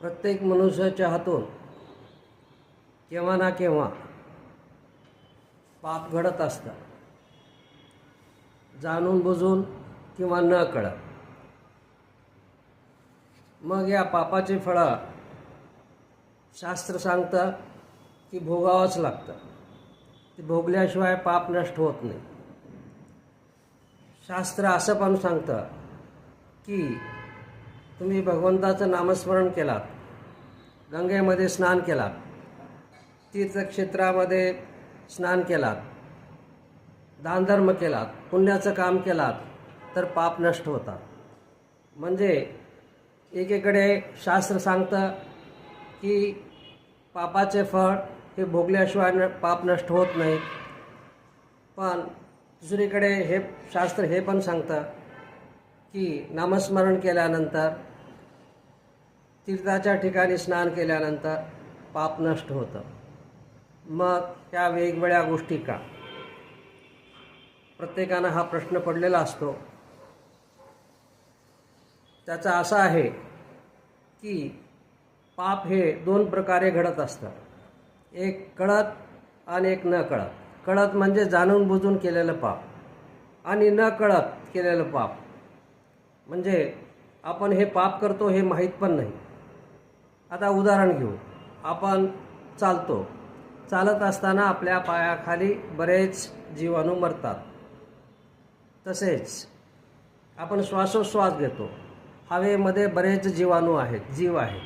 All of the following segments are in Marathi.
प्रत्येक मनुष्याच्या हातून केव्हा ना केव्हा पाप घडत असतं, जाणून बुजून किंवा न कळत. मग या पापाची फळं शास्त्र सांगतं की भोगावंच लागतं. ते भोगल्याशिवाय पाप नष्ट होत नाही. शास्त्र असं पण सांगतं की तुम्ही भगवंताचं नामस्मरण केलात, गंगेमध्ये स्नान केलात, तीर्थक्षेत्रामध्ये स्नान केलात, दानधर्म केलात, पुण्याचं काम केलात तर पाप नष्ट होतात. म्हणजे एकीकडे शास्त्र सांगतं की पापाचे फळ हे भोगल्याशिवाय पाप नष्ट होत नाही, पण दुसरीकडे हे शास्त्र हे पण सांगतं की नामस्मरण केल्यानंतर, तीर्थाच्या ठिकाणी स्नान केल्यानंतर पाप नष्ट होतं. मग ह्या वेगवेगळ्या गोष्टी का? प्रत्येकानं हा प्रश्न पडलेला असतो. त्याचा असा आहे की पाप हे दोन प्रकारे घडत असतं. एक कळत आणि एक न कळत. कळत म्हणजे जाणून बुजून केलेलं पाप, आणि न कळत केलेलं पाप म्हणजे आपण हे पाप करतो हे माहीत पण नाही. आता उदाहरण घेऊ. आपण चालत असताना आपल्या पायाखाली बरेच जीवाणू मरतात. तसेच आपण श्वासोश्वास घेतो, हवेमध्ये बरेच जीव आहेत,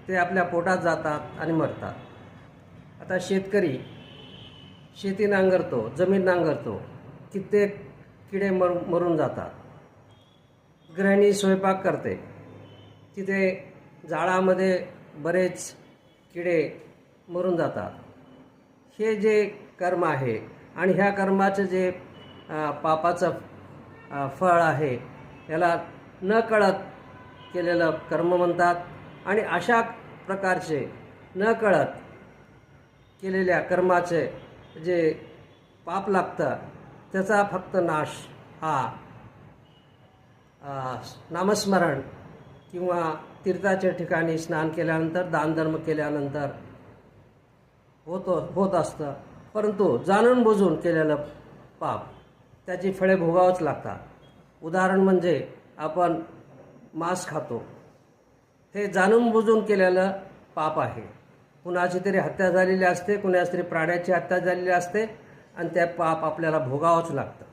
ते आपल्या पोटात जातात आणि मरतात. आता शेतकरी शेती नांगरतो, जमीन नांगरतो, कित्येक किडे मरून जातात. गृहिणी स्वयंपाक करते, तिथे जाळामध्ये बरेच किडे मरून जातात. हे जे कर्म आहे आणि ह्या कर्माचं जे पापाचं फळ आहे याला न कळत केलेलं कर्म म्हणतात. आणि अशा प्रकारचे न कळत केलेल्या कर्माचे जे पाप लागतं त्याचा फक्त नाश हा नामस्मरण किंवा तीर्थाच्या ठिकाणी स्नान केल्यानंतर, दानधर्म केल्यानंतर होत असतं. परंतु जाणून बुजून केलेलं पाप त्याची फळे भोगावंच लागतात. उदाहरण म्हणजे आपण मांस खातो, हे जाणून बुजून केलेलं पाप आहे. कुणाची तरी हत्या झालेली असते, कुणाची तरी प्राण्याची हत्या झालेली असते, आणि त्या पाप आपल्याला भोगावंच लागतं.